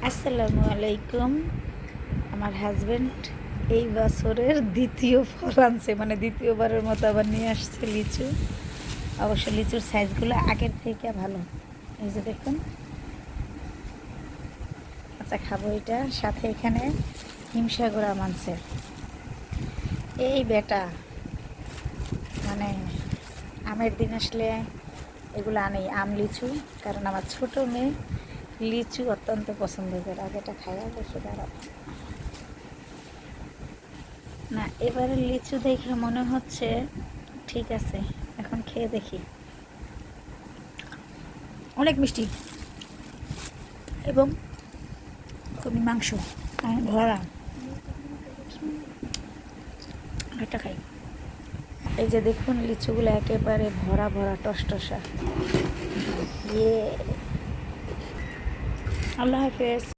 আসসালামু আলাইকুম। আমার হাজব্যান্ড এই বছরের দ্বিতীয় ফল আনছে, মানে দ্বিতীয়বারের মতো আবার নিয়ে আসছে লিচু। অবশ্য লিচুর সাইজগুলো আগের থেকে ভালো। এই যে দেখুন, আচ্ছা খাবো এটা। সাথে এখানে হিমসাগর আম আনছে। এই বেটা মানে আমের দিন আসলে এগুলো আনেই, আম লিচু। কারণ আমার ছোট মেয়ে লিচু অত্যন্ত পছন্দ করে। আগেটা খাওয়া বসে দাঁড়াবো না, এবারে লিচু দেখে মনে হচ্ছে ঠিক আছে, এখন খেয়ে দেখি। অনেক মিষ্টি এবং খুবই মাংস ভরা। এটা খাই। এই যে দেখুন, লিচুগুলো একেবারে ভরা ভরা টসটসা। ইয়ে, আল্লাহ হাফেজ।